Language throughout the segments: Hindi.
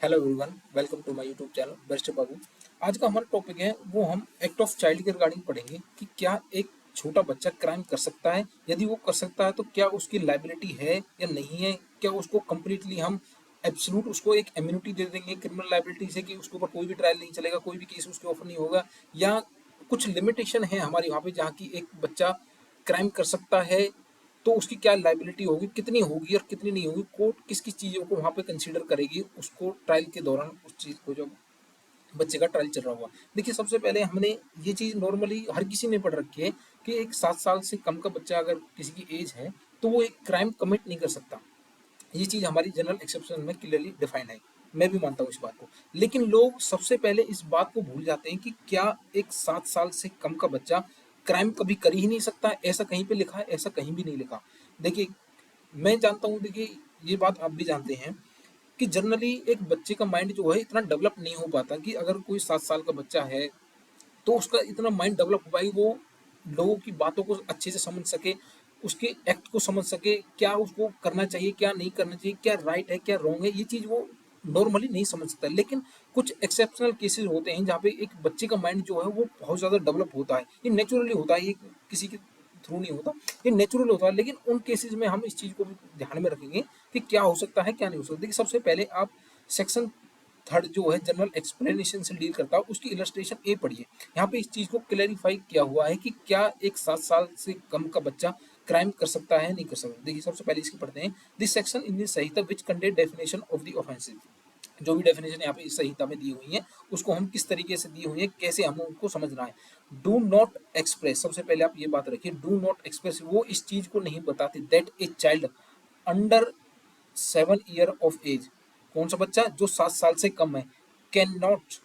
Hello everyone, welcome to my YouTube channel best Babu. आज का हमारा टॉपिक है वो हम एक्ट ऑफ चाइल्ड के रिगार्डिंग पढ़ेंगे कि क्या एक छोटा बच्चा क्राइम कर सकता है। यदि वो कर सकता है तो क्या उसकी लाइबिलिटी है या नहीं है। क्या उसको कम्प्लीटली हम एब्सोल्यूट उसको एक इम्यूनिटी दे देंगे क्रिमिनल लाइबिलिटी से कि उसके ऊपर कोई भी ट्रायल नहीं चलेगा, कोई भी केस उसके ऊपर नहीं होगा, या कुछ लिमिटेशन है हमारी वहाँ पे जहाँ की एक बच्चा क्राइम कर सकता है तो उसकी क्या लाइबिलिटी होगी, कितनी होगी और कितनी नहीं होगी। कोर्ट किस किस चीज़ों को वहाँ पे कंसीडर करेगी उसको ट्रायल के दौरान, उस चीज़ को जो बच्चे का ट्रायल चल रहा हुआ। देखिए, सबसे पहले हमने ये चीज़ नॉर्मली हर किसी ने पढ़ रखी है कि एक 7 साल से कम का बच्चा अगर किसी की एज है तो वो एक क्राइम कमिट नहीं कर सकता। ये चीज़ हमारी जनरल एक्सेप्शन में क्लियरली डिफाइन है। मैं भी मानता हूँ इस बात को। लेकिन लोग सबसे पहले इस बात को भूल जाते हैं कि क्या एक 7 साल से कम का बच्चा क्राइम कभी कर ही नहीं सकता। ऐसा कहीं पे लिखा है? ऐसा कहीं भी नहीं लिखा। देखिए, मैं जानता हूँ, देखिए ये बात आप भी जानते हैं कि जनरली एक बच्चे का माइंड जो है इतना डेवलप नहीं हो पाता कि अगर कोई 7 साल का बच्चा है तो उसका इतना माइंड डेवलप हो पाएगी वो लोगों की बातों को अच्छे से समझ सके, उसके एक्ट को समझ सके, क्या उसको करना चाहिए, क्या नहीं करना चाहिए, क्या राइट है, क्या रॉन्ग है। ये चीज़ वो नॉर्मली नहीं समझ सकता। लेकिन कुछ एक्सेप्शनल केसेस होते हैं जहाँ पे एक बच्चे का माइंड जो है वो बहुत ज़्यादा डेवलप होता है। ये नेचुरली होता है, ये किसी के थ्रू नहीं होता, ये नेचुरल होता है। लेकिन उन केसेस में हम इस चीज़ को भी ध्यान में रखेंगे कि क्या हो सकता है, क्या नहीं हो सकता। देखिए, सबसे पहले आप सेक्शन थर्ड जो है जनरल एक्सप्लेनेशन से डील करता है, उसकी इलस्ट्रेशन ए पढ़िए। यहाँ पे इस चीज को क्लैरिफाई किया हुआ है कि क्या एक 7 साल से कम का बच्चा क्राइम कर सकता है, नहीं कर सकता। देखिए, सबसे पहले इसकी पढ़ते हैं। This section in this Samhita which contain definition of the offensive. जो भी डेफिनेशन यहाँ पे इस संहिता में दी हुई है उसको हम किस तरीके से दी हुई है, कैसे हम उनको समझना है। डू नॉट एक्सप्रेस, सबसे पहले आप ये बात रखिए, डू नॉट एक्सप्रेस वो इस चीज को नहीं बताते that a child under 7 year of age, कौन सा बच्चा जो 7 साल से कम है, can not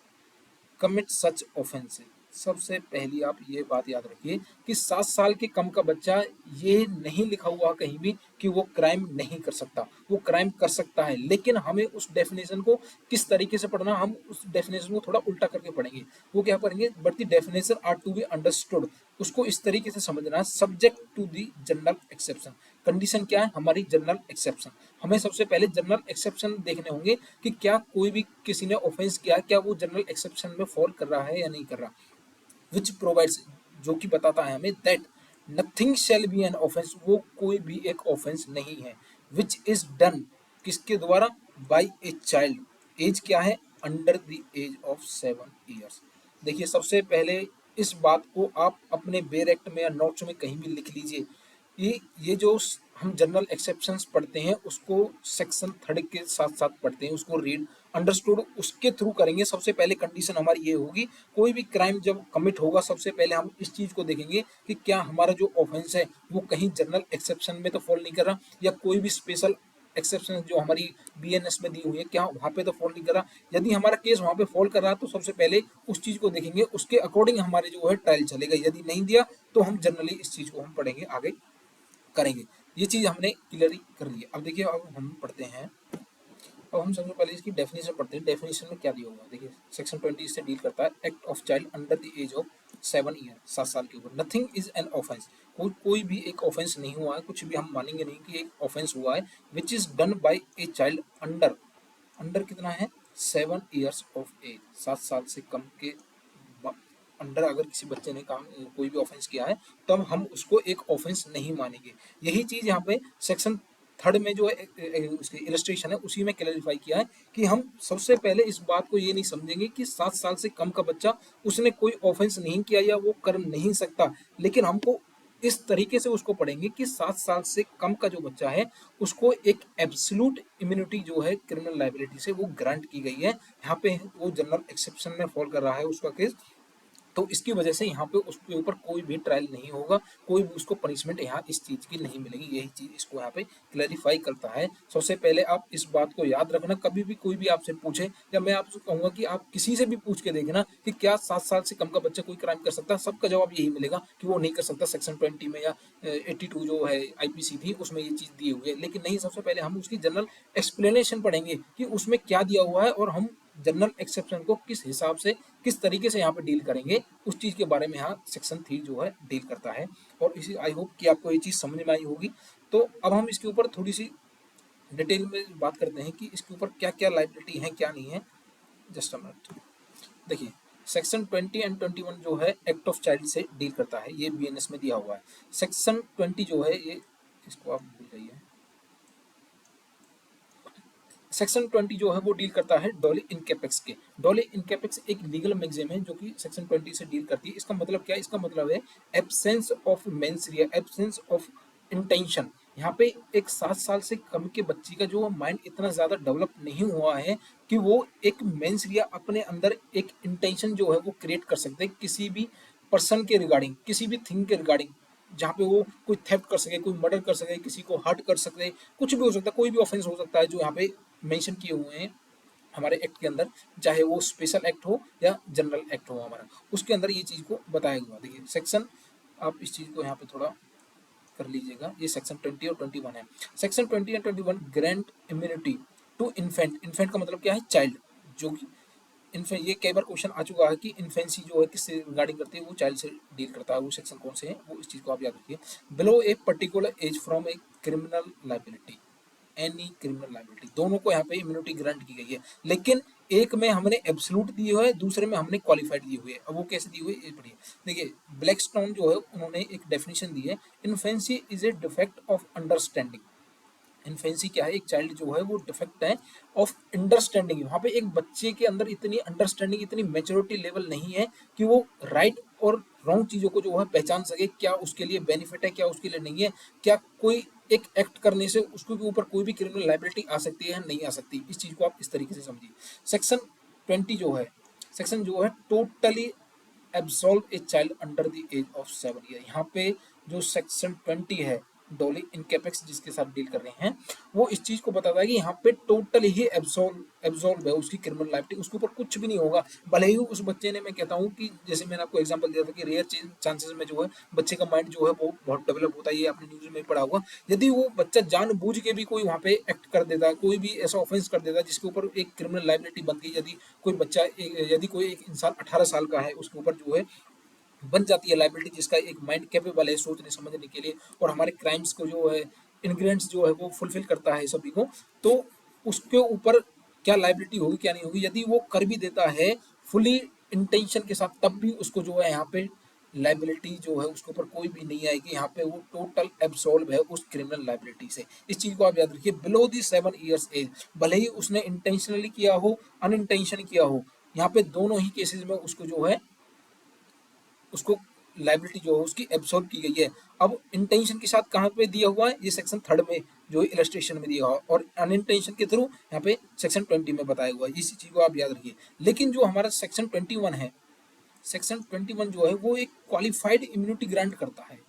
commit such offence. सबसे पहली आप ये बात याद रखिए कि 7 साल के कम का बच्चा, ये नहीं लिखा हुआ कहीं भी कि वो क्राइम नहीं कर सकता। वो क्राइम कर सकता है, लेकिन हमें उस डेफिनेशन को किस तरीके से पढ़ना, हम उस डेफिनेशन को थोड़ा उल्टा करके पढ़ेंगे। वो क्या पढ़ेंगे, but the definition are to be understood, उसको इस तरीके से समझना है subject to the general exception. Condition क्या है हमारी, जनरल एक्सेप्शन। हमें सबसे पहले जनरल एक्सेप्शन देखने होंगे कि क्या कोई भी किसी ने ऑफेंस किया, क्या वो जनरल एक्सेप्शन में फॉल कर रहा है या नहीं कर रहा। विच प्रोवाइड्स, जो कि बताता है हमें that nothing shall be an offence, वो कोई भी एक ऑफेंस नहीं है। विच इज डन, किसके द्वारा, बाई ए चाइल्ड, एज क्या है, under the age of 7 years. देखिए, सबसे पहले इस बात को आप अपने बेर एक्ट में या नोट्स में कहीं भी लिख लीजिए। ये जो हम जनरल एक्सेप्शंस पढ़ते हैं उसको सेक्शन थर्ड के साथ साथ पढ़ते हैं, उसको रीड अंडरस्टूड उसके थ्रू करेंगे। सबसे पहले कंडीशन हमारी ये होगी, कोई भी क्राइम जब कमिट होगा सबसे पहले हम इस चीज को देखेंगे कि क्या हमारा जो ऑफेंस है वो कहीं जनरल एक्सेप्शन में तो फॉल नहीं कर रहा, या कोई भी स्पेशल एक्सेप्शन जो हमारी बीएनएस में दी हुई है क्या वहाँ पे तो फॉल नहीं कर रहा। यदि हमारा केस वहाँ पे फॉल कर रहा तो सबसे पहले उस चीज को देखेंगे, उसके अकॉर्डिंग हमारे जो है ट्रायल चलेगा। यदि नहीं दिया तो हम जनरली इस चीज को हम पढ़ेंगे, आगे करेंगे। ये चीज हमने क्लियरली कर ली है। अब देखिए, अब हम पढ़ते हैं, अब हम सबसे पहले इसकी डेफिनेशन पढ़ते हैं। डेफिनेशन में क्या दिया हुआ है, देखिए सेक्शन 20 इससे डील करता है। Act of child under the age of 7 year, 7 साल के ऊपर। नथिंग इज एन ऑफेंस, कोई भी एक ऑफेंस नहीं हुआ है, कुछ भी हम मानेंगे नहीं कि एक ऑफेंस हुआ है। Which is done by a child under, under कितना है, 7 ईयर्स ऑफ एज, 7 साल से कम के अंडर अगर किसी बच्चे ने काम कोई भी ऑफेंस किया है तब हम उसको एक ऑफेंस नहीं मानेंगे। यही चीज यहाँ पे सेक्शन थर्ड में जो है उसकी इलस्ट्रेशन है उसी में क्लैरिफाई किया है कि हम सबसे पहले इस बात को ये नहीं समझेंगे कि 7 साल से कम का बच्चा उसने कोई ऑफेंस नहीं किया या वो कर नहीं सकता, लेकिन हमको इस तरीके से उसको पढ़ेंगे कि 7 साल से कम का जो बच्चा है उसको एक एब्सोल्यूट इम्यूनिटी जो है क्रिमिनल लाइबिलिटी से वो ग्रांट की गई है। यहाँ पे वो जनरल एक्सेप्शन में फॉल कर रहा है उसका केस, तो इसकी वजह से यहाँ पे उसके ऊपर कोई भी ट्रायल नहीं होगा, कोई भी उसको पनिशमेंट यहाँ इस चीज की नहीं मिलेगी। यही चीज इसको यहाँ पे क्लैरिफाई करता है। सबसे पहले आप इस बात को याद रखना, कभी भी कोई भी आपसे पूछे, या मैं आपसे कहूंगा कि आप किसी से भी पूछ के देखना कि क्या 7 साल से कम का बच्चा कोई क्राइम कर सकता है, सबका जवाब यही मिलेगा कि वो नहीं कर सकता। सेक्शन 20 में या 82 जो है आईपीसी थी उसमें ये चीज दी हुई है। लेकिन नहीं, सबसे पहले हम उसकी जनरल एक्सप्लेनेशन पढ़ेंगे कि उसमें क्या दिया हुआ है और हम जनरल एक्सेप्शन को किस हिसाब से, किस तरीके से यहाँ पे डील करेंगे, उस चीज के बारे में यहाँ सेक्शन 3 जो है डील करता है। और इसी आई होप कि आपको ये चीज समझ में आई होगी। तो अब हम इसके ऊपर थोड़ी सी डिटेल में बात करते हैं कि इसके ऊपर क्या क्या लाइबिलिटी है क्या नहीं है। Just a minute. देखिए, सेक्शन 20 एंड 21 जो है एक्ट ऑफ चाइल्ड से डील करता है, ये बीएनएस में दिया हुआ है। सेक्शन 20 जो है ये, इसको आप भूल जाइए। सेक्शन 20 जो है वो डील करता है डॉली इनकैपेक्स के। डॉली इनकैपेक्स एक लीगल मैगजीन है जो कि सेक्शन 20 से डील करती है। इसका मतलब क्या है? इसका मतलब है absence of mens rea, absence of intention. यहाँ पे एक 7 साल से कम के बच्ची का जो माइंड इतना ज्यादा डेवलप नहीं हुआ है कि वो एक मेंसरिया अपने अंदर एक इंटेंशन जो है वो क्रिएट कर सकते हैं किसी भी पर्सन के रिगार्डिंग, किसी भी थिंग के रिगार्डिंग, जहाँ पे वो कोई थेफ्ट कर सके, कोई मर्डर कर सके, किसी को हर्ट कर सके, कुछ भी हो सकता है, कोई भी ऑफेंस हो सकता है जो यहाँ पे मेंशन किए हुए हैं हमारे एक्ट के अंदर, चाहे वो स्पेशल एक्ट हो या जनरल एक्ट हो हमारा, उसके अंदर ये चीज़ को बताया हुआ। देखिए सेक्शन, आप इस चीज़ को यहाँ पे थोड़ा कर लीजिएगा, ये सेक्शन 20 और 21 है। Section 20 and 21 grant immunity to infant. Infant का मतलब क्या है? चाइल्ड। जो कि इन्फेंट, ये कई बार क्वेश्चन आ चुका है कि इन्फेंसी जो है किससे रिगार्डिंग करती है? वो चाइल्ड से डील करता है। वो सेक्शन कौन से है, वो इस चीज़ को आप याद रखिए। Below a particular age from a criminal liability, any criminal liability, दोनों को यहाँ पे इम्यूनिटी ग्रांट की गई है। लेकिन एक में हमने एब्सोल्यूट दी हुआ है, दूसरे में हमने क्वालिफाइड दी हुई है। अब वो कैसे दी हुई है ये पढ़िए। देखिए ब्लैकस्टोन जो है उन्होंने एक डेफिनेशन दी है, infancy is a defect of understanding. Infancy क्या है? एक चाइल्ड जो है वो डिफेक्ट है ऑफ अंडरस्टैंडिंग। वहाँ पे एक बच्चे के अंदर इतनी अंडरस्टैंडिंग, इतनी मेच्योरिटी लेवल नहीं है कि वो राइट और रॉन्ग चीज़ों को जो है पहचान सके, क्या उसके लिए बेनिफिट है, क्या उसके लिए नहीं है, क्या कोई एक एक्ट करने से उसके ऊपर कोई भी क्रिमिनल लाइबिलिटी आ सकती है या नहीं आ सकती। इस चीज़ को आप इस तरीके से समझिए। सेक्शन 20 जो है, सेक्शन जो है totally absolve a child under the age of 7 year. यहाँ पे जो सेक्शन 20 है, डॉली इनकैपेक्स जिसके साथ डील कर रहे हैं, वो इस चीज को बताता है कि यहाँ पे टोटल ही एब्सॉल्व है उसकी क्रिमिनल लाइबिलिटी, उसके ऊपर कुछ भी नहीं होगा। भले ही उस बच्चे ने, मैं कहता हूँ कि जैसे मैंने आपको एग्जांपल दिया था कि रेयर चांसेस में जो है बच्चे का माइंड जो है वो बहुत डेवलप होता है, ये आपने न्यूज में पढ़ा होगा। यदि वो बच्चा जानबूझ के भी कोई वहाँ पे एक्ट कर देता, कोई भी ऐसा ऑफेंस कर देता जिसके ऊपर एक क्रिमिनल लाइबिलिटी बनती, यदि कोई बच्चा, यदि कोई एक इंसान 18 साल का है, उसके ऊपर जो है बन जाती है लाइबिलिटी, जिसका एक माइंड कैपेबल है सोचने समझने के लिए और हमारे क्राइम्स को जो है इंग्रेडिएंट्स जो है वो फुलफिल करता है सभी को, तो उसके ऊपर क्या लाइबिलिटी होगी क्या नहीं होगी। यदि वो कर भी देता है फुली इंटेंशन के साथ, तब भी उसको जो है यहाँ पे लाइबिलिटी जो है उसके ऊपर कोई भी नहीं आएगी। यहाँ पे वो टोटल एब्सॉल्व है उस क्रिमिनल लाइबिलिटी से। इस चीज को आप याद रखिए। बिलो दी 7 ईयर्स एज, भले ही उसने इंटेंशनली किया हो, अनइंटेंशनली किया हो, यहाँ पे दोनों ही केसेस में उसको जो है, उसको लाइबिलिटी जो है उसकी एब्सॉर्ब की गई है। अब इंटेंशन के साथ कहाँ पे दिया हुआ है? ये सेक्शन 3 में जो इलस्ट्रेशन में दिया हुआ है, और अनइंटेंशन के थ्रू यहाँ पे सेक्शन 20 में बताया हुआ है। इसी चीज को आप याद रखिए। लेकिन जो हमारा सेक्शन 21 है, सेक्शन 21 जो है वो एक क्वालिफाइड इम्यूनिटी ग्रांट करता है।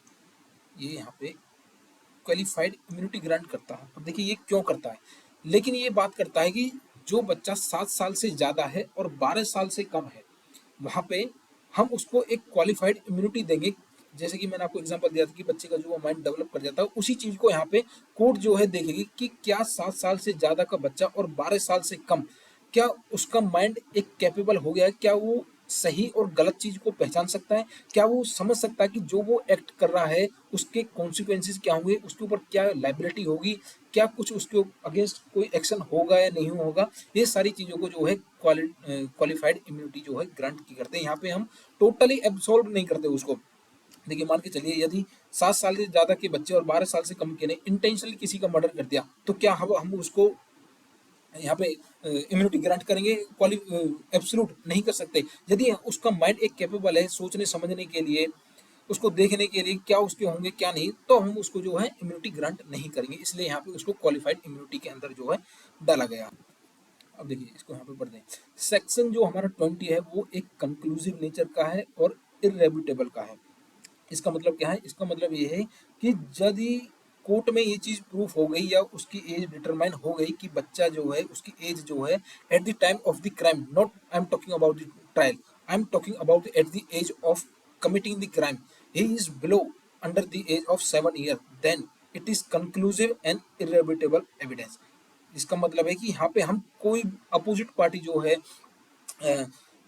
ये यहाँ पे क्वालिफाइड इम्यूनिटी ग्रांट करता है। अब देखिए ये क्यों करता है, लेकिन ये बात करता है कि जो बच्चा 7 साल से ज्यादा है और 12 साल से कम है, वहाँ पे हम उसको एक क्वालिफाइड इम्यूनिटी देंगे। जैसे कि मैंने आपको एग्जांपल दिया था कि बच्चे का जो माइंड डेवलप कर जाता है, उसी चीज को यहाँ पे कोर्ट जो है देखेगी कि क्या 7 साल से ज्यादा का बच्चा और 12 साल से कम, क्या उसका माइंड एक कैपेबल हो गया है, क्या वो सही और गलत चीज को पहचान सकता है, क्या वो समझ सकता है कि जो वो एक्ट कर रहा है उसके कॉन्सिक्वेंसेस क्या होंगे, उसके ऊपर क्या लाइबिलिटी होगी, क्या कुछ उसके अगेंस्ट कोई एक्शन होगा या नहीं होगा। ये सारी चीजों को जो है क्वालिफाइड इम्यूनिटी जो है ग्रांट की करते हैं। यहाँ पे हम टोटली एब्सॉल्व नहीं करते उसको। देखिए मान के चलिए यदि 7 साल से ज्यादा के बच्चे और 12 साल से कम के ने इंटेंशनली किसी का मर्डर कर दिया, तो क्या हम उसको यहाँ पे इम्यूनिटी ग्रांट करेंगे? एब्सोल्यूट नहीं कर सकते। यदि उसका माइंड एक कैपेबल है सोचने समझने के लिए, उसको देखने के लिए क्या उसके होंगे क्या नहीं, तो हम उसको जो है इम्यूनिटी ग्रांट नहीं करेंगे। इसलिए यहाँ पे उसको क्वालिफाइड इम्यूनिटी के अंदर जो है डाला गया। अब देखिए इसको यहाँ पे पढ़ दें। सेक्शन जो हमारा 20 है वो एक कंक्लूसिव नेचर का है और इरेब्यूटेबल का है। इसका मतलब क्या है? इसका मतलब ये है कि यदि कोर्ट में ये चीज प्रूफ हो गई या उसकी एज डिटरमाइन हो गई कि बच्चा जो है, उसकी एज जो है at the time of the crime, not I am talking about the trial, I am talking about at the age of committing the crime, he is below under the age of 7 year, then it is conclusive and irrebuttable evidence. इसका मतलब है कि यहाँ पे हम कोई अपोजिट पार्टी जो है,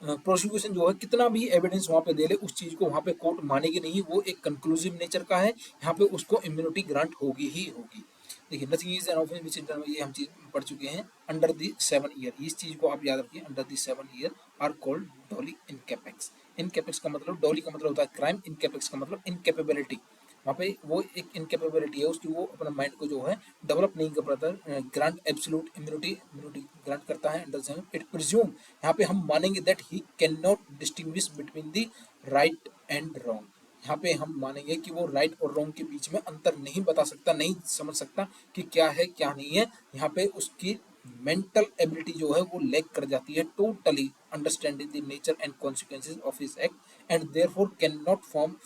प्रोसिक्यूशन जो है, कितना भी एविडेंस वहां पे दे ले, उस चीज को वहां पे कोर्ट मानेगी नहीं। वो एक कंक्लूसिव नेचर का है, यहाँ पे उसको इम्यूनिटी ग्रांट होगी ही होगी। देखिए nothing is an offence which is done, ये हम चीज पढ़ चुके हैं, अंडर द 7 ईयर, इस चीज को आप याद रखिए, under the 7 year are called doli incapax. इनकैपेक्स का मतलब, डोली का मतलब होता है क्राइम, इनकैपेक्स का मतलब इनकेपेबिलिटी, वहाँ पे वो एक इनकेपेबिलिटी है उसकी, वो अपना माइंड को जो है डेवलप नहीं कर पाता। Grant absolute immunity, immunity grant करता है अंडर 7। इट प्रिज्यूम, यहाँ पे हम मानेंगे that he can not distinguish between the right and wrong, यहाँ पे हम मानेंगे कि वो राइट और रॉन्ग के बीच में अंतर नहीं बता सकता, नहीं समझ सकता कि क्या है क्या नहीं है। यहाँ पे उसकी मेंटल एबिलिटी जो है वो लैक कर जाती है, totally understanding the nature and consequences of his act and therefore can not form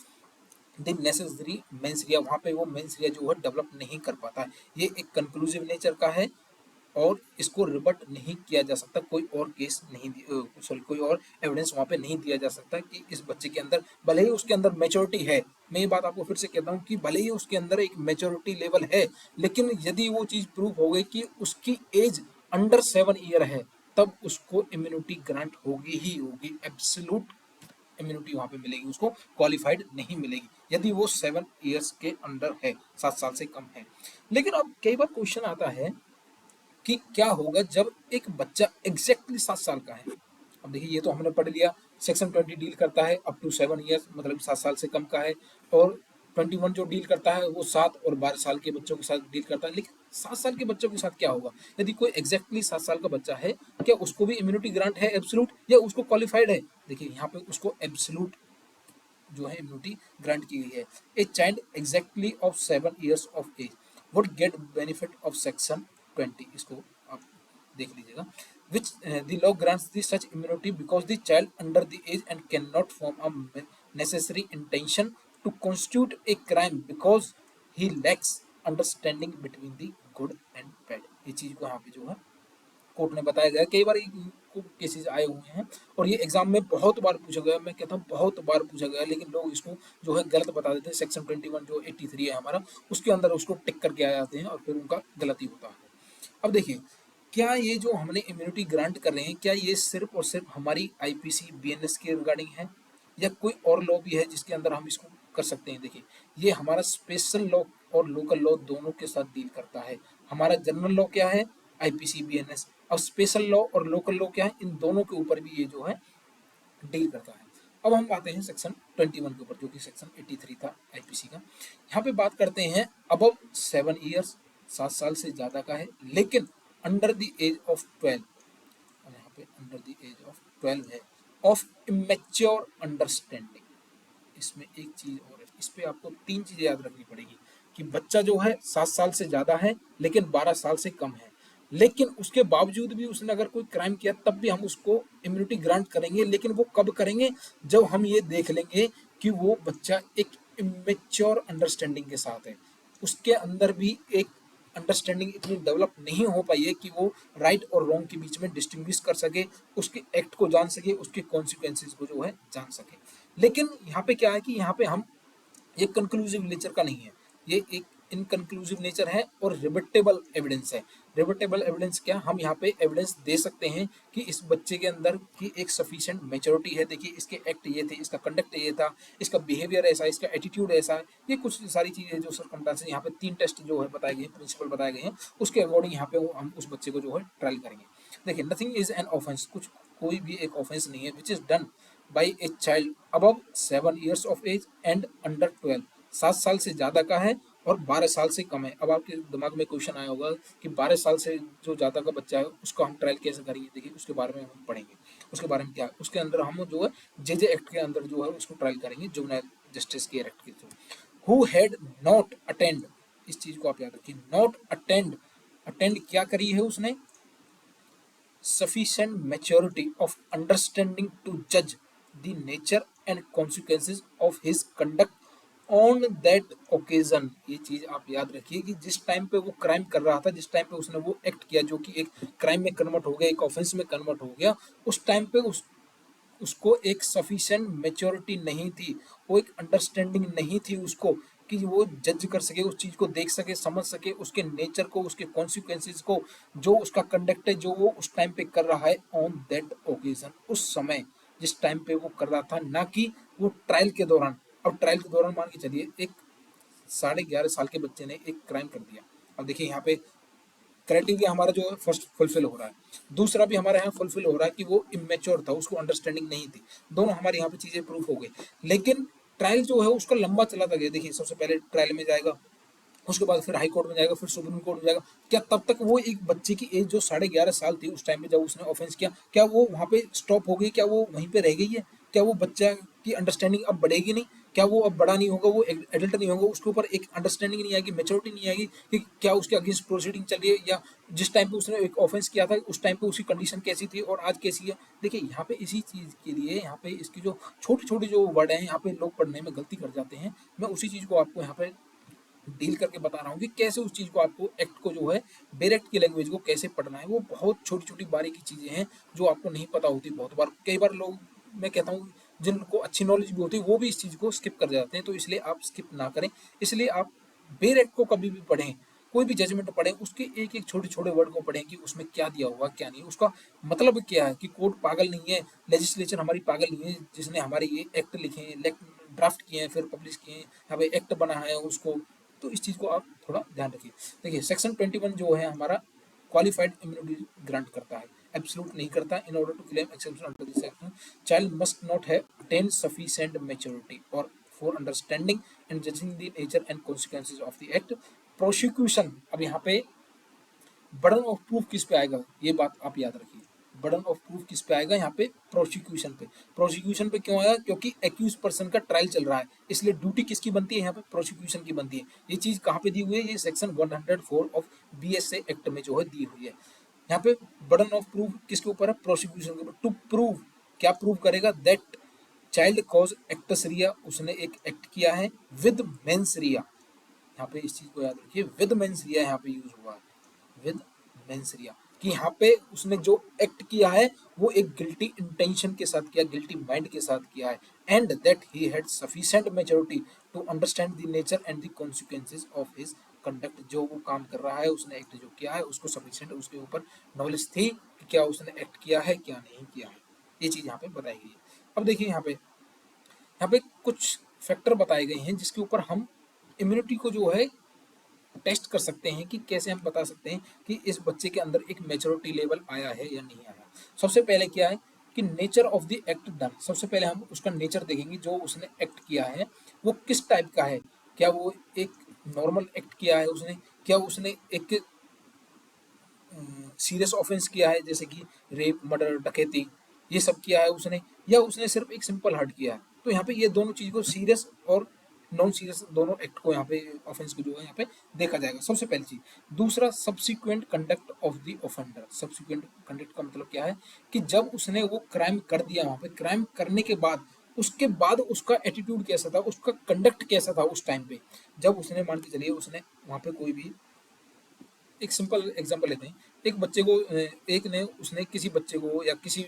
the necessary mens rea, वहाँ पे वो मेंसरिया जो है डेवलप नहीं कर पाता है। ये एक कंक्लूसिव नेचर का है और इसको रिबट नहीं किया जा सकता, कोई और केस नहीं, सॉरी कोई और एविडेंस वहाँ पे नहीं दिया जा सकता कि इस बच्चे के अंदर, भले ही उसके अंदर मेच्योरिटी है, मैं ये बात आपको फिर से कहता हूँ कि भले ही उसके अंदर एक मेच्योरिटी लेवल है, लेकिन यदि वो चीज़ प्रूव हो गई कि उसकी एज अंडर 7 ईयर है, तब उसको इम्यूनिटी ग्रांट होगी ही होगी, एब्सोल्यूट इम्यूनिटी वहां पे मिलेगी, उसको क्वालिफाइड नहीं मिलेगी यदि वो 7 ईयर्स के अंडर है, 7 साल से कम है। लेकिन अब कई बार क्वेश्चन आता है कि क्या होगा जब एक बच्चा एग्जैक्टली 7 साल का है। अब देखिए ये तो हमने पढ़ लिया, सेक्शन 20 डील करता है अप टू 7 ईयर्स, मतलब 7 साल से कम का है, और 21 जो डील करता है वो 7 और 12 साल के बच्चों के साथ डील करता है। लेकिन 7 साल के बच्चों के साथ क्या होगा, यदि कोई एग्जैक्टली 7 साल का बच्चा है, क्या उसको भी इम्यूनिटी ग्रांट है एब्सोल्यूट, या उसको क्वालिफाइड है? देखिए यहाँ पे उसको एब्सोल्यूट जो है इम्यूनिटी ग्रांट की गई है। A child exactly of 7 years of age would get benefit of section 20, इसको आप देख लीजिएगा, which the law grants the such immunity because the child under the age and cannot form a necessary intention to constitute a crime because he lacks understanding between the good and bad। ये चीज को यहाँ पे जो है कोर्ट ने बताया गया, कई बार केसेस आए हुए हैं और ये एग्जाम में बहुत बार पूछा गया, मैं कहता हूँ बहुत बार पूछा गया, लेकिन लोग इसको जो है गलत बता देते हैं। सेक्शन 21 जो 83 है हमारा, उसके अंदर उसको टिक करके आ जाते हैं और फिर उनका गलती होता है। अब देखिए, क्या ये जो हमने इम्यूनिटी ग्रांट कर रहे हैं, क्या ये सिर्फ और सिर्फ हमारी आईपीसी बीएनएस के रिगार्डिंग है, या कोई और लॉ भी है जिसके अंदर हम इसको कर सकते हैं? देखिए, ये हमारा स्पेशल लॉ और लोकल लॉ दोनों के साथ डील करता है। हमारा जनरल लॉ क्या है, आईपीसी बीएनएस, और स्पेशल लॉ और लोकल लॉ क्या है, इन दोनों के ऊपर भी ये जो है डील करता है। अब हम आते हैं सेक्शन 21 के ऊपर, जो कि सेक्शन 83 था आईपीसी का। यहाँ पे बात करते हैं अबव 7 ईयर्स, 7 साल से ज्यादा का है, लेकिन अंडर द एज ऑफ 12, और यहाँ पे अंडर द एज ऑफ 12 है, ऑफ इमेच्योर अंडरस्टैंडिंग। इसमें एक चीज और है, इस पे आपको 3 चीजें याद रखनी पड़ेगी कि बच्चा जो है 7 साल से ज्यादा है लेकिन 12 साल से कम है, लेकिन उसके बावजूद भी उसने अगर कोई क्राइम किया तब भी हम उसको इम्यूनिटी ग्रांट करेंगे। लेकिन वो कब करेंगे, जब हम ये देख लेंगे कि वो बच्चा एक इमेच्योर अंडरस्टैंडिंग के साथ है, उसके अंदर भी एक अंडरस्टैंडिंग इतनी डेवलप नहीं हो पाई है कि वो राइट और रॉन्ग के बीच में डिस्टिंग्विश कर सके, उसके एक्ट को जान सके, उसके कॉन्सिक्वेंसेज को जो है जान सके। लेकिन यहाँ पे क्या है कि यहाँ पे हम, ये कंक्लूसिव नेचर का नहीं है, ये एक इनकंक्लूसिव नेचर है और रिबटेबल एविडेंस है। रिबटेबल एविडेंस क्या, हम यहाँ पे एविडेंस दे सकते हैं कि इस बच्चे के अंदर की एक सफिशिएंट मेच्योरिटी है। देखिए इसके एक्ट ये थे, इसका कंडक्ट ये था, इसका बिहेवियर ऐसा, इसका एटीट्यूड ऐसा है, ये कुछ सारी चीजें जो सरकमस्टेंसेस यहाँ पे 3 टेस्ट जो है बताए गए हैं, प्रिंसिपल बताए गए हैं, उसके अकॉर्डिंग यहाँ पे हम उस बच्चे को जो है ट्रायल करेंगे। देखिए नथिंग इज एन ऑफेंस, कुछ कोई भी एक ऑफेंस नहीं है which is done by a child above 7 years of age and under 12, 7 साल से ज्यादा का है और 12 साल से कम है। अब आपके दिमाग में क्वेश्चन आया होगा कि 12 साल से जो ज्यादा का बच्चा है उसको हम ट्रायल कैसे करेंगे। देखिए उसके बारे में हम पढ़ेंगे, उसके बारे में क्या है, उसके अंदर हम जो है जे एक्ट के अंदर जो है उसको ट्रायल करेंगे, जुवेनाइल जस्टिस के एक्ट के through. Who had not attend, इस चीज को आप याद रखिए, नॉट अटेंड, अटेंड क्या करी है उसने, sufficient maturity of understanding to judge the nature and consequences of his conduct on that occasion। ये चीज आप याद रखिए कि जिस टाइम पे वो क्राइम कर रहा था, जिस टाइम पे उसने वो एक्ट किया जो कि एक क्राइम में कन्वर्ट हो गया, एक ऑफेंस में कन्वर्ट हो गया, उस टाइम पे उसको एक सफिशिएंट मेच्योरिटी नहीं थी, वो एक अंडरस्टैंडिंग नहीं थी उसको कि वो जज कर सके, उस चीज को देख सके, समझ सके, उसके नेचर को, उसके कॉन्सिक्वेंसेज को, जो उसका कंडक्ट है जो वो उस टाइम पे कर रहा है ऑन दैट ओकेजन, उस समय जिस टाइम पे वो कर रहा था, ना कि वो ट्रायल के दौरान। अब ट्रायल के दौरान मान के चलिए एक 11.5 साल के बच्चे ने एक क्राइम कर दिया, अब देखिए यहाँ पे क्राइटेरिया हमारा जो है फर्स्ट फुलफिल हो रहा है, दूसरा भी हमारे यहाँ फुलफिल हो रहा है कि वो इमेच्योर था, उसको अंडरस्टैंडिंग नहीं थी, दोनों हमारे यहाँ पे चीजें प्रूफ हो गई। लेकिन ट्रायल जो है उसका लंबा चलाता गया। देखिए सबसे पहले ट्रायल में जाएगा, उसके बाद फिर हाई कोर्ट में जाएगा, फिर सुप्रीम कोर्ट में जाएगा। क्या तब तक वो एक बच्चे की एज जो 11.5 साल थी उस टाइम पे जब उसने ऑफेंस किया, क्या वो वहाँ पे स्टॉप हो गई? क्या वो वहीं पे रह गई है? क्या वो बच्चा की अंडरस्टैंडिंग अब बढ़ेगी नहीं? क्या वो अब बड़ा नहीं होगा, वो एडल्ट नहीं होगा, उसके ऊपर एक अंडरस्टैंडिंग नहीं आएगी, मेच्योरिटी नहीं आएगी कि क्या उसके अगेंस्ट प्रोसीडिंग चल रही है, या जिस टाइम पे उसने एक ऑफेंस किया था उस टाइम पे उसकी कंडीशन कैसी थी और आज कैसी है? देखिए यहाँ पे इसी चीज के लिए यहाँ पे इसकी जो छोटी छोटी जो वर्ड है यहाँ पे लोग पढ़ने में गलती कर जाते हैं। मैं उसी चीज को आपको यहाँ पे डील करके बता रहा हूँ कि कैसे उस चीज को आपको एक्ट को जो है डायरेक्ट की लैंग्वेज को कैसे पढ़ना है। वो बहुत छोटी छोटी बारीकी चीजें हैं जो आपको नहीं पता होती। बहुत बार कई बार लोग, मैं कहता हूँ जिनको अच्छी नॉलेज भी होती है वो भी इस चीज को स्किप कर जाते हैं, तो इसलिए आप स्किप ना करें। इसलिए आप डायरेक्ट को कभी भी पढ़ें, कोई भी जजमेंट पढ़ें, उसके एक एक छोटे छोटे वर्ड को पढ़ें कि उसमें क्या दिया हुआ क्या नहीं, उसका मतलब क्या है। कि कोर्ट पागल नहीं है, लेजिस्लेचर हमारी पागल नहीं है जिसने हमारे ये एक्ट लिखे हैं, ड्राफ्ट किए हैं, फिर पब्लिश किए हैं, यहाँ पे एक्ट बना है उसको। तो इस चीज को आप थोड़ा ध्यान रखिए। देखिए सेक्शन 21 जो है हमारा क्वालिफाइड इम्यूनिटी ग्रांट करता है, एब्सोल्यूट नहीं करता। In order to claim exception under this section child must not have attend sufficient maturity और for understanding and judging the nature and consequences of the act. Prosecution, अब यहाँ पे बर्डन ऑफ प्रूफ किस पे आएगा ये बात आप याद रखिए। बर्डन ऑफ प्रूफ किस पे आएगा? यहाँ पे प्रोसिक्यूशन पे। प्रोसिक्यूशन पे क्यों आया? क्योंकि एक्यूज पर्सन का ट्रायल चल रहा है, इसलिए ड्यूटी किसकी बनती है? यहाँ पे प्रोसिक्यूशन की बनती है। ये चीज कहाँ पे दी हुई है? ये सेक्शन 104 ऑफ बीएसए एक्ट में जो है दी हुई है। यहाँ पे बर्डन ऑफ प्रूफ किसके ऊपर है? प्रोसिक्यूशन के ऊपर। टू प्रूव, क्या प्रूव करेगा? दैट चाइल्ड कॉज एक्टस रिया, उसने एक एक्ट किया है विद मेंस रिया। यहाँ पे इस चीज को याद रखिए, विद मेंस रिया यहाँ पे यूज हुआ है, विद मेंस रिया, कि यहाँ पे उसने जो एक्ट किया है वो एक गिल्टी इंटेंशन के साथ किया, गिल्टी माइंड के साथ किया है। And that he had sufficient maturity to understand the nature and the consequences of his conduct. जो वो काम कर रहा है, उसने एक्ट जो किया है उसको सफिशिएंट उसके ऊपर नॉलेज थी कि क्या उसने एक्ट किया है क्या नहीं किया है। ये चीज यहाँ पे बताई गई है। अब देखिए यहाँ पे कुछ फैक्टर बताए गए हैं जिसके ऊपर हम इम्यूनिटी को जो है टेस्ट कर सकते हैं कि कैसे हम बता सकते हैं कि इस बच्चे के अंदर एक मैच्योरिटी लेवल आया है या नहीं आया। सबसे पहले क्या है कि nature of the act done. सबसे पहले हम उसका नेचर देखेंगे, जो उसने एक्ट किया है वो किस टाइप का है। क्या वो एक नॉर्मल एक्ट किया है उसने? क्या उसने एक सीरियस ऑफेंस किया है जैसे कि रेप, मर्डर, डकैती, ये सब किया है उसने? या उसने सिर्फ एक सिंपल हर्ट किया है? तो यहाँ पे ये दोनों चीज को, सीरियस और नॉन सीरियस दोनों एक्ट को यहाँ पे ऑफेंस को जो है यहाँ पे देखा जाएगा, सबसे पहली चीज। दूसरा, subsequent conduct of the offender. Subsequent conduct का मतलब क्या है कि जब उसने वो क्राइम कर दिया, वहां पे क्राइम करने के बाद उसके बाद उसका एटीट्यूड कैसा था, उसका कंडक्ट कैसा था उस टाइम पे। जब उसने, मान के चलिए उसने वहां पे कोई भी, एक सिंपल एग्जांपल लेते हैं, एक बच्चे को एक ने उसने किसी बच्चे को या किसी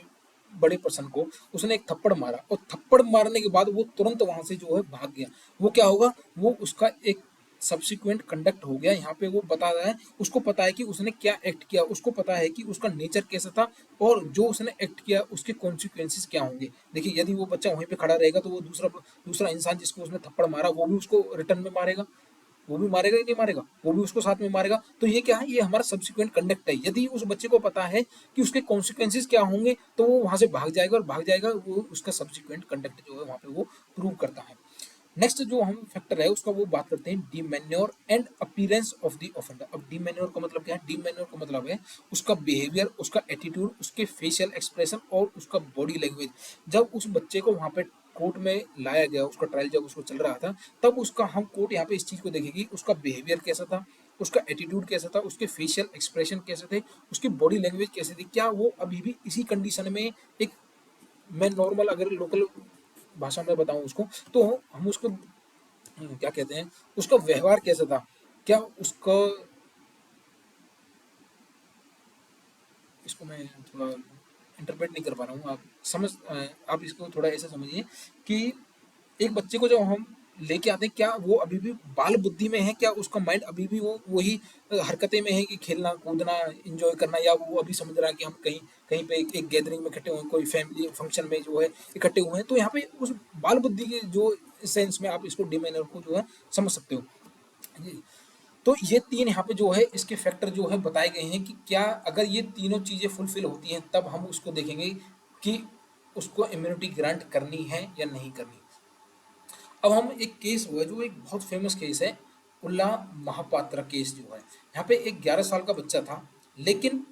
बड़े पर्सन को उसने एक थप्पड़ मारा, और थप्पड़ मारने के बाद वो तुरंत वहां से जो है भाग गया। वो क्या होगा? वो उसका एक सब्सिक्वेंट कंडक्ट हो गया। यहाँ पे वो बता रहा है, उसको पता है कि उसने क्या एक्ट किया, उसको पता है कि उसका नेचर कैसा था और जो उसने एक्ट किया उसके कॉन्सिक्वेंसेस क्या होंगे। देखिए यदि वो बच्चा वहीं पे खड़ा रहेगा तो वो दूसरा दूसरा इंसान जिसको उसने थप्पड़ मारा वो भी उसको रिटर्न में मारेगा, वो भी मारेगा ही नहीं मारेगा, वो भी उसको साथ में मारेगा। तो ये क्या है? ये हमारा सब्सिक्वेंट कंडक्ट है। यदि उस बच्चे को पता है कि उसके कॉन्सिक्वेंसेस क्या होंगे तो वो वहां से भाग जाएगा, और भाग जाएगा वो उसका सब्सिक्वेंट कंडक्ट जो है वहां पे वो प्रूव करता है। नेक्स्ट जो हम फैक्टर है उसका वो बात करते हैं, demeanour and appearance of the offender. अब डीमेन्योर का मतलब क्या है? डीमेन्योर का मतलब है उसका बिहेवियर, उसका एटीट्यूड, उसके फेशियल एक्सप्रेशन और उसका बॉडी लैंग्वेज। जब उस बच्चे को वहां पे कोर्ट में लाया गया, उसका ट्रायल जब उसको चल रहा था, तब उसका, हम कोर्ट यहाँ पे इस चीज को देखेगी, उसका बिहेवियर कैसा था, उसका एटीट्यूड कैसा था, उसके फेशियल एक्सप्रेशन कैसे थे, उसकी बॉडी लैंग्वेज कैसे थी। क्या वो अभी भी इसी कंडीशन में एक, मैं नॉर्मल अगर लोकल भाषा में बताऊं उसको, तो हम उसको क्या कहते हैं, उसका व्यवहार कैसा था, क्या उसका, इसको मैं थोड़ा इंटरप्रेट नहीं कर पा रहा हूँ, आप आप इसको थोड़ा ऐसे समझिए कि एक बच्चे को जब हम लेके आते हैं, क्या वो अभी भी बाल बुद्धि में है? क्या उसका माइंड अभी भी वो वही हरकतें में है कि खेलना कूदना एंजॉय करना, या वो अभी समझ रहा है कि हम कहीं कहीं पे एक गैदरिंग में इकट्ठे हुए हैं, कोई फैमिली फंक्शन में जो है इकट्ठे हुए हैं? तो यहाँ पे उस बाल बुद्धि के जो सेंस में आप इसको डिमेनर को जो है समझ सकते हो। जी। तो ये तीन यहाँ पे जो है इसके फैक्टर जो है बताए गए हैं कि क्या अगर ये तीनों चीजें फुलफिल होती हैं तब हम उसको देखेंगे कि उसको इम्यूनिटी ग्रांट करनी है या नहीं करनी। अब हम एक केस हुआ जो एक बहुत फेमस केस है, उल्ला महापात्रा केस जो है। यहाँ पे एक 11 साल का बच्चा था, लेकिन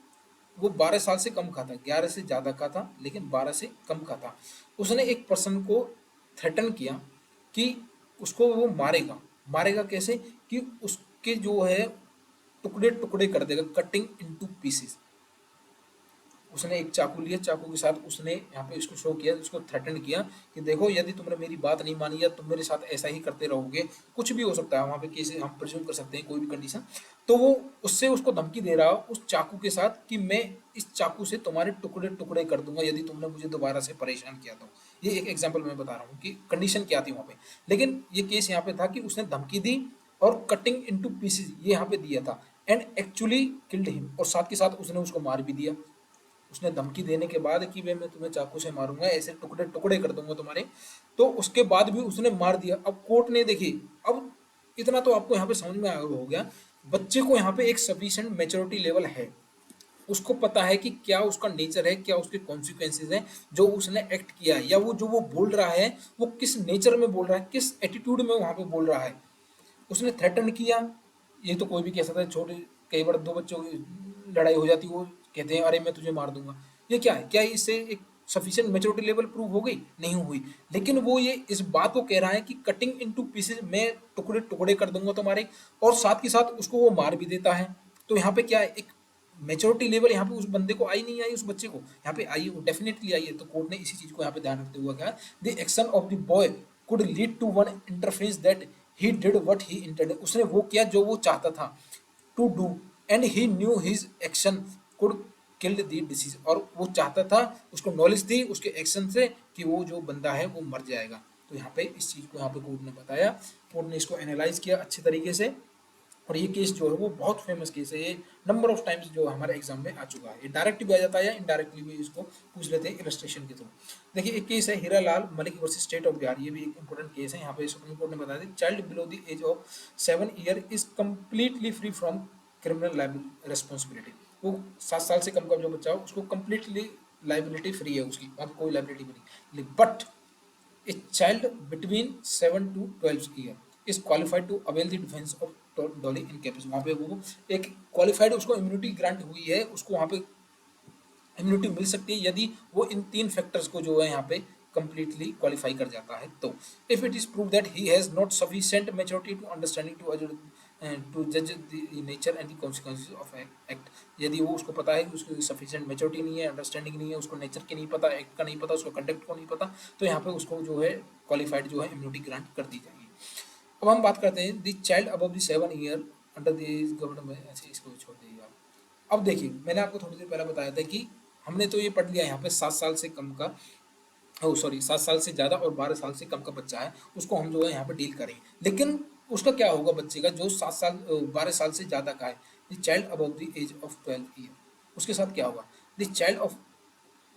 वो 12 साल से कम का था, 11 से ज़्यादा का था लेकिन 12 से कम का था। उसने एक पर्सन को थ्रेटन किया कि उसको वो मारेगा। मारेगा कैसे? कि उसके जो है टुकड़े टुकड़े कर देगा, कटिंग इनटू पीसेस। उसने एक चाकू लिया, चाकू के साथ उसने यहाँ पे इसको शो किया, उसको थ्रेटन किया कि देखो यदि तुमने मेरी बात नहीं मानी या तुम मेरे साथ ऐसा ही करते रहोगे, कुछ भी हो सकता है वहाँ पे, केस हम प्रिज्यूम कर सकते हैं कोई भी कंडीशन, तो वो उससे उसको धमकी दे रहा उस चाकू के साथ कि मैं इस चाकू से तुम्हारे टुकड़े टुकड़े कर दूंगा यदि तुमने मुझे दोबारा से परेशान किया तो। ये एक एग्जाम्पल मैं बता रहा हूँ कि कंडीशन क्या थी वहाँ पे। लेकिन ये केस यहाँ पे था कि उसने धमकी दी और कटिंग इनटू पीसेस ये यहाँ पे दिया था, एंड एक्चुअली किल्ड हिम, और साथ के साथ उसने उसको मार भी दिया। उसने धमकी देने के बाद कि भाई मैं तुम्हें चाकू से मारूंगा, ऐसे टुकड़े टुकड़े कर दूंगा तुम्हारे, तो उसके बाद भी उसने मार दिया। अब कोर्ट ने देखी, अब इतना तो आपको यहाँ पे समझ में हो गया, बच्चे को यहाँ पे एक सफिशिएंट मेच्योरिटी लेवल है, उसको पता है कि क्या उसका नेचर है, क्या उसके कॉन्सिक्वेंसेज हैं जो उसने एक्ट किया है, या वो जो वो बोल रहा है वो किस नेचर में बोल रहा है, किस एटीट्यूड में वहां पे बोल रहा है। उसने थ्रेटन किया, ये तो कोई भी कह सकता है, छोटे कई बार दो बच्चों की लड़ाई हो जाती है, वो कहते हैं अरे मैं तुझे मार दूंगा, ये क्या है? क्या इससे एक सफिशिएंट मेच्योरिटी लेवल प्रूव हो गई? नहीं हुई। लेकिन वो ये इस बात को कह रहा है कि कटिंग इनटू पीसेस, मैं टुकड़े टुकड़े कर दूंगा तुम्हारे, और साथ के साथ उसको वो मार भी देता है। तो यहाँ पे क्या है, एक मेच्योरिटी लेवल यहाँ पे उस बंदे को आई नहीं आई, उस बच्चे को यहाँ पे आई, वो डेफिनेटली आई है। तो कोर्ट ने इसी चीज को यहाँ पे ध्यान रखते हुए कहा the action of the boy could lead to one interference that he did what he intended. उसने वो किया जो वो चाहता था to do, and he knew his action could killed the deceased, और वो चाहता था, उसको नॉलेज थी उसके एक्शन से कि वो जो बंदा है वो मर जाएगा। तो यहाँ पे इस चीज को यहाँ पे कोर्ट ने बताया, कोर्ट ने इसको एनालाइज किया अच्छे तरीके से। और ये केस जो है वो बहुत फेमस केस है, ये नंबर ऑफ टाइम्स जो हमारे एग्जाम में आ चुका है। ये डायरेक्ट भी आ जाता है या इनडायरेक्टली भी इसको पूछ लेते हैं इलस्ट्रेशन के थ्रू। देखिए एक केस है Hiralal Malik versus state of Bihar, ये भी एक इंपॉर्टेंट केस है। यहाँ पे सुप्रीम कोर्ट ने बताया था child below the age of 7 year is completely free from criminal responsibility. वो 7 साल से कम का जो बच्चा हो उसको कम्प्लीटली लाइबिलिटी फ्री है, उसकी वहाँ कोई लाइबिलिटी भी नहीं। But a child between 7 to 12 year is qualified to avail the defense of dolly in campus। वहाँ पे वो एक क्वालिफाइड, उसको इम्यूनिटी ग्रांट हुई है, उसको वहाँ पे इम्यूनिटी मिल सकती है यदि वो इन तीन फैक्टर्स को जो है यहाँ पे कंप्लीटली क्वालिफाई कर जाता है। तो if it is prove that he has not sufficient maturity to understanding to जज the nature and the consequences of act, यदि वो उसको पता है कि उसकी सफिशिएंट मैच्योरिटी नहीं है, अंडरस्टैंडिंग नहीं है, उसको नेचर के नहीं पता, एक्ट का नहीं पता, उसको कंडक्ट को नहीं पता, तो यहाँ पे उसको जो है क्वालिफाइड जो है इम्यूनिटी ग्रांट कर दी जाएगी। अब हम बात करते हैं the child above the 7 year under the government. अच्छा इसको छोड़ दीजिए आप। अब देखिए मैंने आपको थोड़ी देर पहले बताया था कि हमने तो ये पढ़ लिया यहाँ पे 7 साल से कम का, ओ सॉरी 7 साल से ज़्यादा और 12 साल से कम का बच्चा है, उसको हम जो है यहाँ पे डील करेंगे। लेकिन उसका क्या होगा बच्चे का जो 7 साल 12 साल से ज़्यादा का है, the child above the age of 12 year, उसके साथ क्या होगा? The child of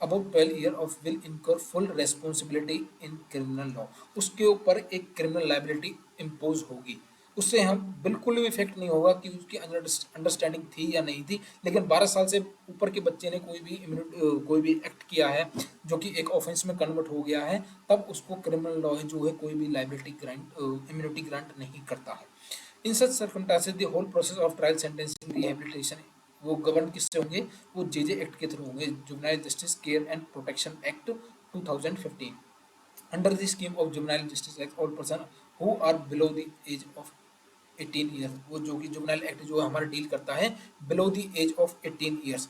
about 12 year of will incur full responsibility in criminal law, उसके ऊपर एक क्रिमिनल लाइबिलिटी इम्पोज होगी। उससे हम बिल्कुल भी इफेक्ट नहीं होगा कि उसकी अंडरस्टैंडिंग थी या नहीं थी, लेकिन 12 साल से ऊपर के बच्चे ने कोई भी एक्ट किया है जो कि एक ऑफेंस में कन्वर्ट हो गया है, तब उसको क्रिमिनल लॉ जो है कोई भी लाइबिलिटी ग्रांट इम्यूनिटी ग्रांट नहीं करता है। In such circumstances the whole process of trial sentencing rehabilitation वो गवर्न किससे होंगे? वो जेजे एक्ट के थ्रू होंगे, juvenile justice care and protection act 2015। Under the scheme of juvenile justice act all person who are below the age of 18 years, वो जो कि जुवेनाइल एक्ट जो हमारा डील करता है below the age of 18 years,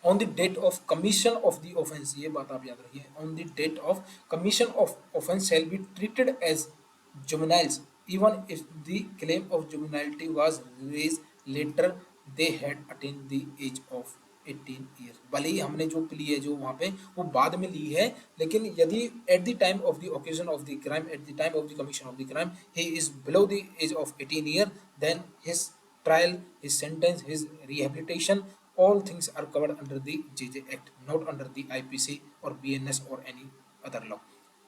on the date of commission of the offence, ये बात आप याद रखिए, on the date of commission of offence shall be treated as juveniles even if the claim of juvenility was raised later they had attained the age of 18 years। भले ही हमने जो प्ली है जो वहाँ पे वो बाद में ली है, लेकिन यदि at the time of the occasion of the crime, at the time of the commission of the crime he is below the age of 18 year, then his trial, his sentence, his rehabilitation, all things are covered under the JJ Act, not under the IPC or BNS or any other law।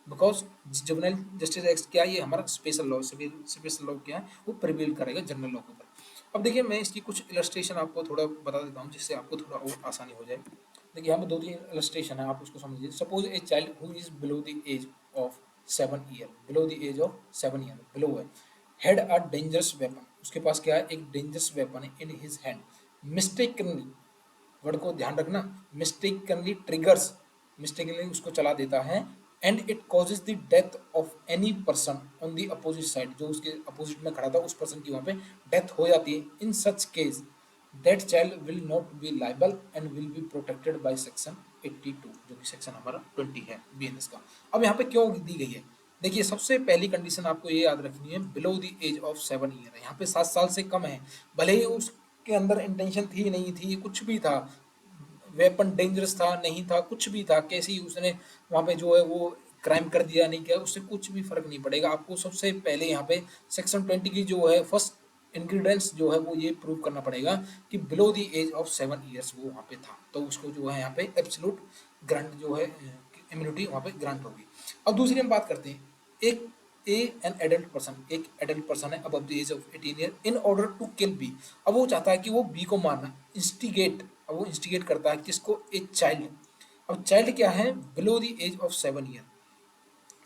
Because juvenile justice act क्या है, ये हमारा स्पेशल लॉ, स्पेशल लॉ क्या है वो प्रिवेल करेगा जनरल लॉ के ऊपर। अब देखिए मैं इसकी कुछ इलस्ट्रेशन आपको थोड़ा बता देता हूँ जिससे आपको थोड़ा और आसानी हो जाए। देखिए यहाँ पे दो तीन इलस्ट्रेशन है, आप उसको समझिए। Suppose a child who is below the age of 7 year, below the age of 7 year, below है, हैड अ डेंजरस वेपन, उसके पास क्या है, एक डेंजरस वेपन है in his hand, mistakenly, word को ध्यान रखना, मिस्टेकनली ट्रिगर्स, मिस्टेकनली उसको चला देता है, and it causes the death of any person on the opposite side, जो उसके अपोजिट में खड़ा था उस पर्सन की वहां पे डेथ हो जाती है, in such case that child will not be liable and will be protected by section 82, जो कि सेक्शन हमारा 20 है बीएनएस का। अब यहाँ पे क्यों दी गई है, देखिए सबसे पहली कंडीशन आपको ये याद रखनी है, below the age of 7 year है, यहाँ पे 7 साल से कम है, भले ही उसके अंदर इंटेंशन थी नहीं थी कुछ भी था, वेपन डेंजरस था नहीं था कुछ भी था, कैसे ही उसने वहां पे जो है वो क्राइम कर दिया नहीं किया, उससे कुछ भी फर्क नहीं पड़ेगा। आपको सबसे पहले यहाँ पे सेक्शन 20 की जो है फर्स्ट इंग्रेडिएंट्स जो है वो ये प्रूव करना पड़ेगा कि below the age of 7 years वो वहाँ पे था, तो उसको जो है यहाँ पे एब्सोल्यूट ग्रांट जो है इम्यूनिटी वहाँ पे ग्रांट होगी। अब दूसरी हम बात करते हैं, एक ए एन एडल्ट पर्सन, एक एडल्ट पर्सन है above the age of 18 year, in order to kill B, अब वो चाहता है कि वो बी को मारना, इंस्टिगेट, अब वो इंस्टिगेट करता है किसको, एक चाइल्ड, अब चाइल्ड क्या है, below the age of 7 year,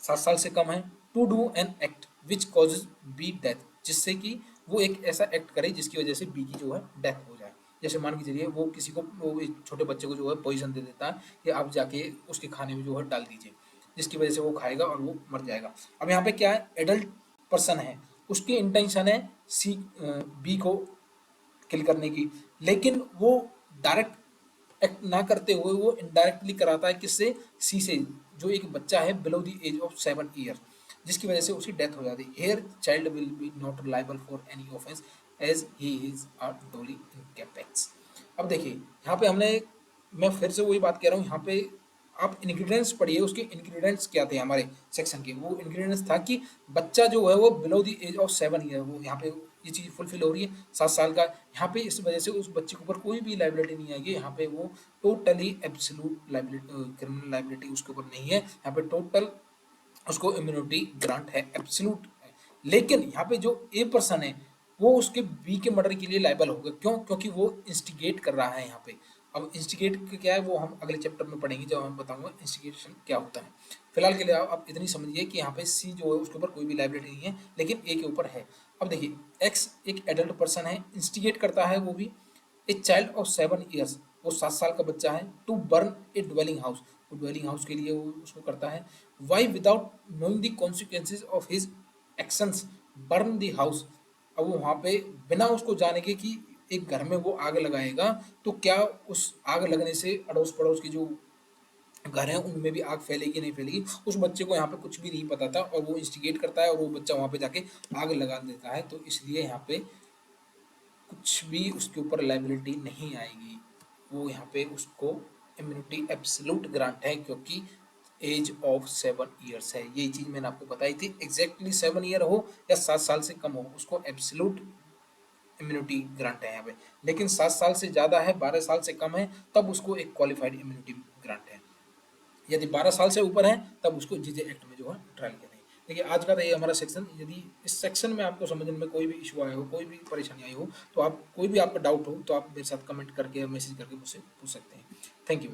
7 साल से कम है, to do an act which causes B death, जिससे कि वो एक ऐसा एक्ट करे जिसकी वजह से बी की जो है डेथ हो जाए। जैसे मान के चलिए वो किसी को, वो एक छोटे बच्चे को जो है पॉइजन दे देता है कि आप जाके उसके खाने में जो है डाल दीजिए, जिसकी वजह से वो खाएगा और वो मर जाएगा। अब यहाँ पे क्या है, एडल्ट पर्सन है, उसकी इंटेंशन है सी बी को किल करने की, लेकिन वो डायरेक्ट एक्ट ना करते हुए वो इनडायरेक्टली कराता है किससे, सी से, जो एक बच्चा है below the age of 7 year, जिसकी वजह से उसकी डेथ हो जाती है। Here child will be not liable for any offence as he is a doli in capex. अब देखिए यहाँ पे हमने, मैं फिर से वही बात कह रहा हूँ, यहाँ पे आप इंग्रेडिएंट्स पढ़िए, उसके इंग्रेडिएंट्स क्या थे हमारे सेक्शन के, वो इंग्रेडिएंट्स था कि बच्चा जो है वो below the age of 7 year, वो यहाँ पे ये चीज़ फुलफिल हो रही है, 7 साल का, यहाँ पे इस वजह से उस बच्चे के ऊपर कोई भी लाइबिलिटी नहीं आएगी, यहाँ पे वो totally absolute liability, criminal liability उसके ऊपर नहीं है, यहाँ पे टोटल उसको इम्यूनिटी ग्रांट है, एब्सोल्यूट है। लेकिन यहाँ पे जो ए पर्सन है वो उसके बी के मर्डर के लिए लाइबल होगा, क्यों, क्योंकि वो इंस्टिगेट कर रहा है यहाँ पे। अब इंस्टिगेट क्या है वो हम अगले चैप्टर में पढ़ेंगे जब हम बताऊंगा इंस्टिगेशन क्या होता है। फिलहाल के लिए आप इतनी समझिए कि यहाँ पे सी जो है उसके ऊपर कोई भी लाइबिलिटी नहीं है, लेकिन ए के ऊपर है। अब देखिए एक्स एक एडल्ट पर्सन है, इंस्टिगेट करता है वो भी ए चाइल्ड ऑफ 7 ईयर्स, वो 7 साल का बच्चा है, to burn a dwelling house, वो ड्वेलिंग हाउस के लिए वो उसको करता है, Y without knowing the consequences of his actions burn the house, अब वो वहाँ पे बिना उसको जाने के कि एक घर में वो आग लगाएगा तो क्या उस आग लगने से अड़ोस पड़ोस की जो घर हैं उनमें भी आग फैलेगी नहीं फैलेगी, उस बच्चे को यहाँ पे कुछ भी नहीं पता था और वो इंस्टिगेट करता है और वो बच्चा वहाँ पे जाके आग लगा देता है, तो इसलिए यहाँ पे कुछ भी उसके ऊपर लाइबिलिटी नहीं आएगी, वो यहाँ पे उसको इम्यूनिटी एब्सोल्यूट ग्रांट है, क्योंकि एज ऑफ 7 ईयर्स है, ये चीज मैंने आपको बताई थी, एग्जैक्टली 7 ईयर हो या 7 साल से कम हो उसको एब्सोल्यूट इम्यूनिटी ग्रांट है यहाँ पे। लेकिन 7 साल से ज्यादा है, 12 साल से कम है, तब उसको एक क्वालिफाइड इम्यूनिटी ग्रांट है, यदि 12 साल से ऊपर है तब उसको जीजे एक्ट में जो है ट्रायल करें। देखिए आज का तो ये हमारा सेक्शन, यदि इस सेक्शन में आपको समझने में कोई भी इशू आया हो, कोई भी परेशानी आई हो, तो आप कोई भी आपका डाउट हो तो आप मेरे साथ कमेंट करके मैसेज करके मुझसे पूछ सकते हैं। Thank you.